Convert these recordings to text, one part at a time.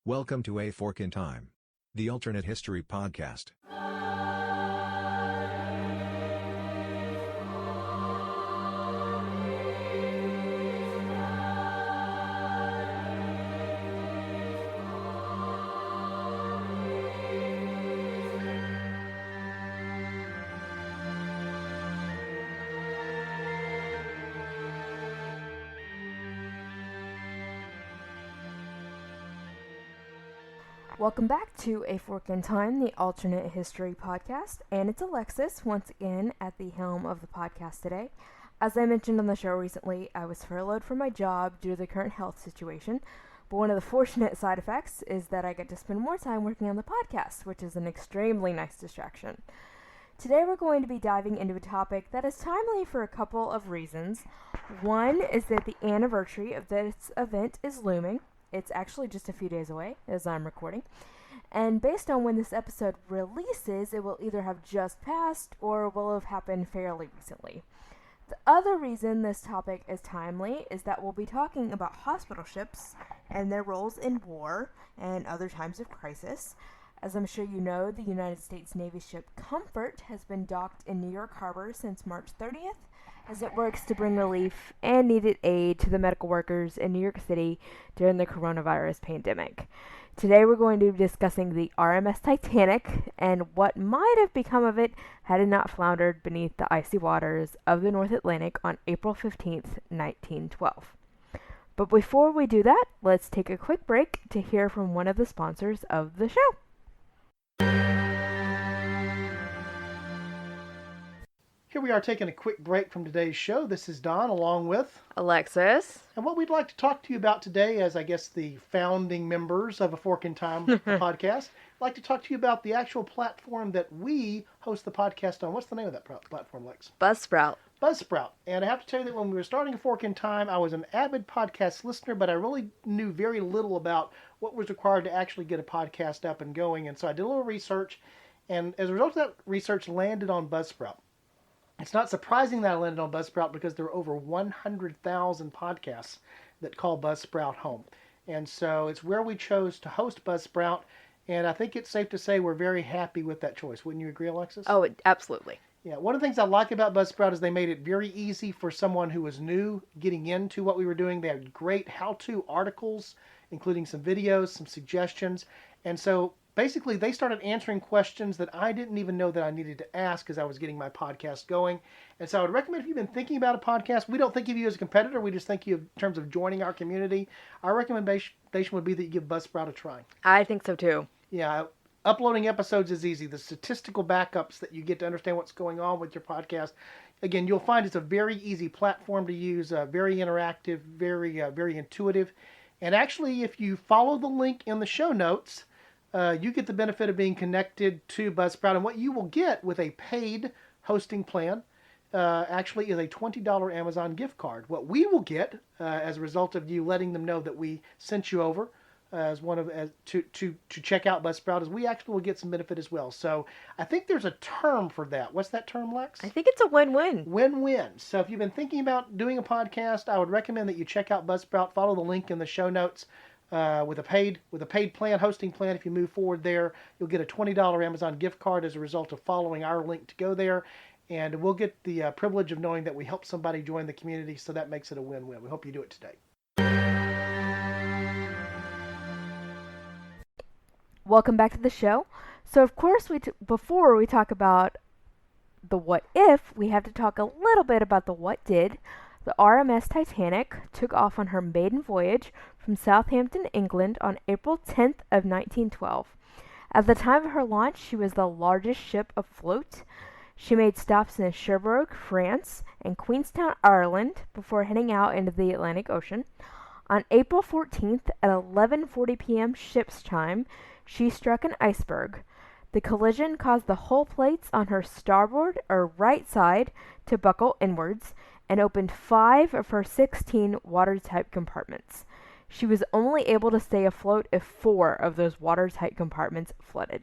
Welcome to A Fork in Time, the alternate history podcast. Welcome back to A Fork in Time, the alternate history podcast, and it's Alexis once again at the helm of the podcast today. As I mentioned on the show recently, I was furloughed from my job due to the current health situation, but one of the fortunate side effects is that I get to spend more time working on the podcast, which is an extremely nice distraction. Today we're going to be diving into a topic that is timely for a couple of reasons. One is that the anniversary of this event is looming. It's actually just a few days away as I'm recording. And based on when this episode releases, it will either have just passed or will have happened fairly recently. The other reason this topic is timely is that we'll be talking about hospital ships and their roles in war and other times of crisis. As I'm sure you know, the United States Navy ship Comfort has been docked in New York Harbor since March 30th. As it works to bring relief and needed aid to the medical workers in New York City during the coronavirus pandemic. Today we're going to be discussing the RMS Titanic and what might have become of it had it not floundered beneath the icy waters of the North Atlantic on April 15th, 1912. But before we do that, let's take a quick break to hear from one of the sponsors of the show. Here we are taking a quick break from today's show. This is Don along with Alexis. And what we'd like to talk to you about today, as I guess the founding members of A Fork in Time podcast, I'd like to talk to you about the actual platform that we host the podcast on. What's the name of that platform, Lex? Buzzsprout. Buzzsprout. And I have to tell you that when we were starting A Fork in Time, I was an avid podcast listener, but I really knew very little about what was required to actually get a podcast up and going. And so I did a little research, and as a result of that research, landed on Buzzsprout. It's not surprising that I landed on Buzzsprout because there are over 100,000 podcasts that call Buzzsprout home. And so it's where we chose to host Buzzsprout, and I think it's safe to say we're very happy with that choice. Wouldn't you agree, Alexis? Oh, absolutely. Yeah, one of the things I like about Buzzsprout is they made it very easy for someone who was new getting into what we were doing. They had great how-to articles, including some videos, some suggestions, and so basically, they started answering questions that I didn't even know that I needed to ask as I was getting my podcast going. And so I would recommend if you've been thinking about a podcast, we don't think of you as a competitor. We just think you in terms of joining our community. Our recommendation would be that you give Buzzsprout a try. I think so too. Yeah, uploading episodes is easy. The statistical backups that you get to understand what's going on with your podcast. Again, you'll find it's a very easy platform to use, very interactive, very intuitive. And actually, if you follow the link in the show notes, you get the benefit of being connected to Buzzsprout. And what you will get with a paid hosting plan actually is a $20 Amazon gift card. What we will get as a result of you letting them know that we sent you over to check out Buzzsprout is we actually will get some benefit as well. So I think there's a term for that. What's that term, Lex? I think it's a win-win. Win-win. So if you've been thinking about doing a podcast, I would recommend that you check out Buzzsprout. Follow the link in the show notes. With a paid plan, hosting plan, if you move forward there, you'll get a $20 Amazon gift card as a result of following our link to go there. And we'll get the privilege of knowing that we helped somebody join the community, so that makes it a win-win. We hope you do it today. Welcome back to the show. So, of course, before we talk about the what if, we have to talk a little bit about the what did. The RMS Titanic took off on her maiden voyage from Southampton, England on April 10th of 1912. At the time of her launch, she was the largest ship afloat. She made stops in Cherbourg, France, and Queenstown, Ireland, before heading out into the Atlantic Ocean. On April 14th at 11:40 p.m. ship's time, she struck an iceberg. The collision caused the hull plates on her starboard or right side to buckle inwards, and opened 5 of her 16 watertight compartments. She was only able to stay afloat if 4 of those watertight compartments flooded.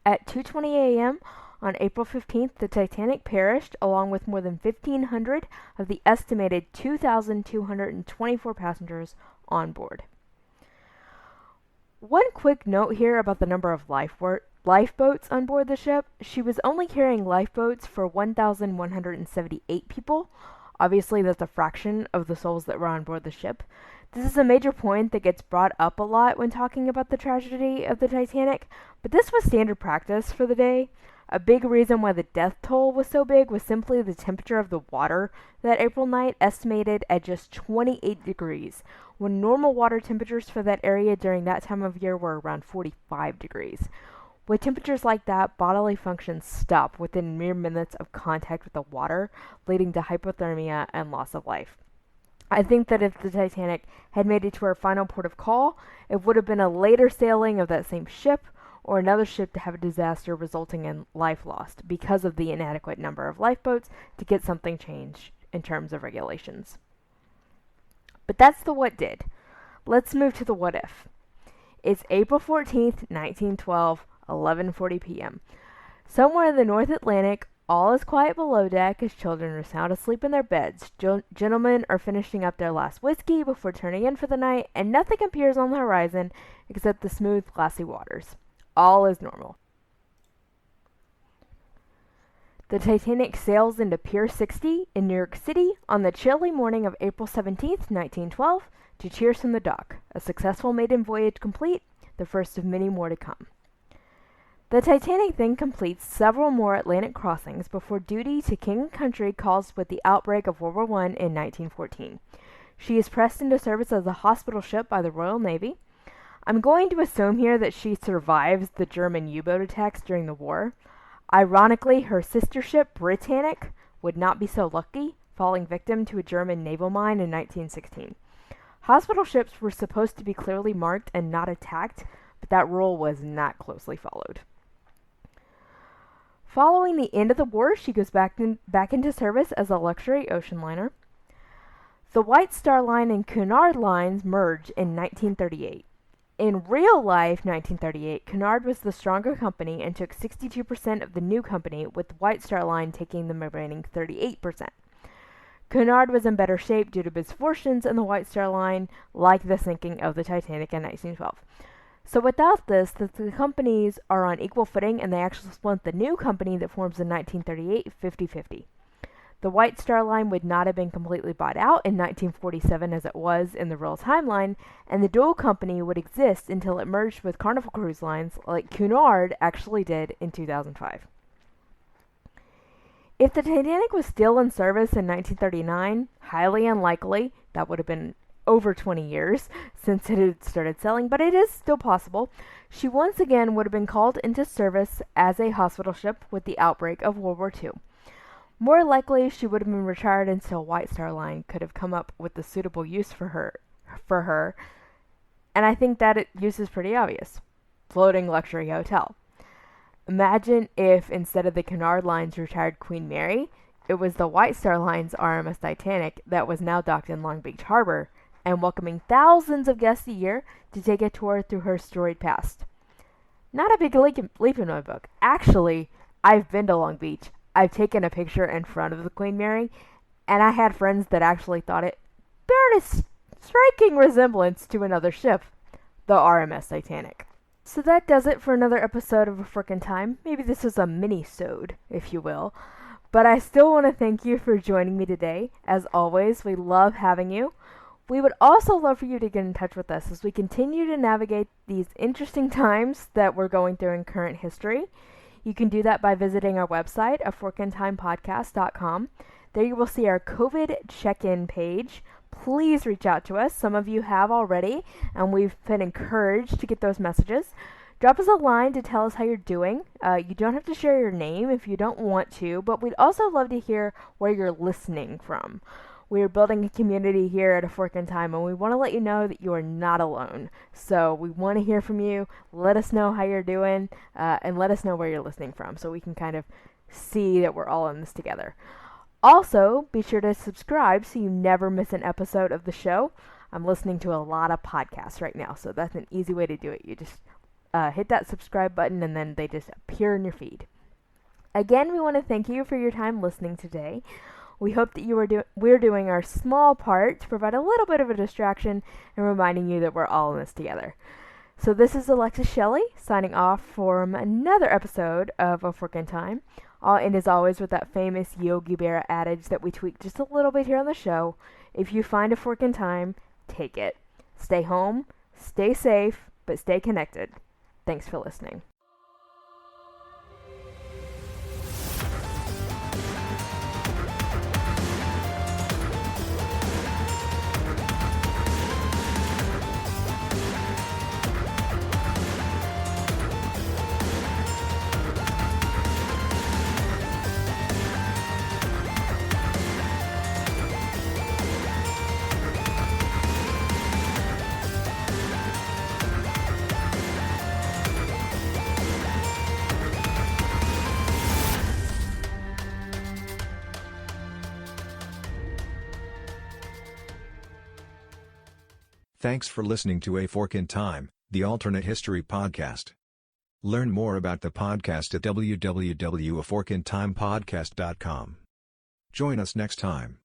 At 2:20 a.m. on April 15th, the Titanic perished along with more than 1,500 of the estimated 2,224 passengers on board. One quick note here about the number of lifeboats on board the ship. She was only carrying lifeboats for 1,178 people. Obviously, that's a fraction of the souls that were on board the ship. This is a major point that gets brought up a lot when talking about the tragedy of the Titanic, but this was standard practice for the day. A big reason why the death toll was so big was simply the temperature of the water that April night, estimated at just 28 degrees, when normal water temperatures for that area during that time of year were around 45 degrees. With temperatures like that, bodily functions stop within mere minutes of contact with the water, leading to hypothermia and loss of life. I think that if the Titanic had made it to her final port of call, it would have been a later sailing of that same ship, or another ship to have a disaster resulting in life lost because of the inadequate number of lifeboats to get something changed in terms of regulations. But that's the what did. Let's move to the what if. It's April 14th, 1912, 11:40 p.m. Somewhere in the North Atlantic, all is quiet below deck as children are sound asleep in their beds. Gentlemen are finishing up their last whiskey before turning in for the night, and nothing appears on the horizon except the smooth, glassy waters. All is normal. The Titanic sails into Pier 60 in New York City on the chilly morning of April 17th, 1912, to cheers from the dock. A successful maiden voyage complete, the first of many more to come. The Titanic then completes several more Atlantic crossings before duty to King and Country calls with the outbreak of World War I in 1914. She is pressed into service as a hospital ship by the Royal Navy. I'm going to assume here that she survives the German U-boat attacks during the war. Ironically, her sister ship, Britannic, would not be so lucky, falling victim to a German naval mine in 1916. Hospital ships were supposed to be clearly marked and not attacked, but that rule was not closely followed. Following the end of the war, she goes back into service as a luxury ocean liner. The White Star Line and Cunard lines merge in 1938. In real life, 1938, Cunard was the stronger company and took 62% of the new company, with White Star Line taking the remaining 38%. Cunard was in better shape due to misfortunes in the White Star Line, like the sinking of the Titanic in 1912. So without this, the companies are on equal footing, and they actually split the new company that forms in 1938 50-50. The White Star Line would not have been completely bought out in 1947 as it was in the real timeline, and the dual company would exist until it merged with Carnival Cruise Lines like Cunard actually did in 2005. If the Titanic was still in service in 1939, highly unlikely, that would have been over 20 years since it had started sailing, but it is still possible, she once again would have been called into service as a hospital ship with the outbreak of World War II. More likely, she would have been retired until White Star Line could have come up with a suitable use for her, and I think that use is pretty obvious. Floating luxury hotel. Imagine if, instead of the Cunard Line's retired Queen Mary, it was the White Star Line's RMS Titanic that was now docked in Long Beach Harbor and welcoming thousands of guests a year to take a tour through her storied past. Not a big leap in my book. Actually, I've been to Long Beach. I've taken a picture in front of the Queen Mary, and I had friends that actually thought it bared a striking resemblance to another ship, the RMS Titanic. So that does it for another episode of A Frickin' Time. Maybe this is a mini-sode, if you will. But I still want to thank you for joining me today. As always, we love having you. We would also love for you to get in touch with us as we continue to navigate these interesting times that we're going through in current history. You can do that by visiting our website, aforkintimepodcast.com. There you will see our COVID check-in page. Please reach out to us. Some of you have already, and we've been encouraged to get those messages. Drop us a line to tell us how you're doing. You don't have to share your name if you don't want to, but we'd also love to hear where you're listening from. We're building a community here at A Fork in Time, and we want to let you know that you are not alone. So we want to hear from you. Let us know how you're doing, and let us know where you're listening from so we can kind of see that we're all in this together. Also, be sure to subscribe so you never miss an episode of the show. I'm listening to a lot of podcasts right now, so that's an easy way to do it. You just hit that subscribe button, and then they just appear in your feed. Again, we want to thank you for your time listening today. We hope that we're doing our small part to provide a little bit of a distraction and reminding you that we're all in this together. So this is Alexis Shelley signing off from another episode of A Fork in Time. I'll end as always with that famous Yogi Berra adage that we tweak just a little bit here on the show. If you find a fork in time, take it. Stay home, stay safe, but stay connected. Thanks for listening. Thanks for listening to A Fork in Time, the alternate history podcast. Learn more about the podcast at www.aforkintimepodcast.com. Join us next time.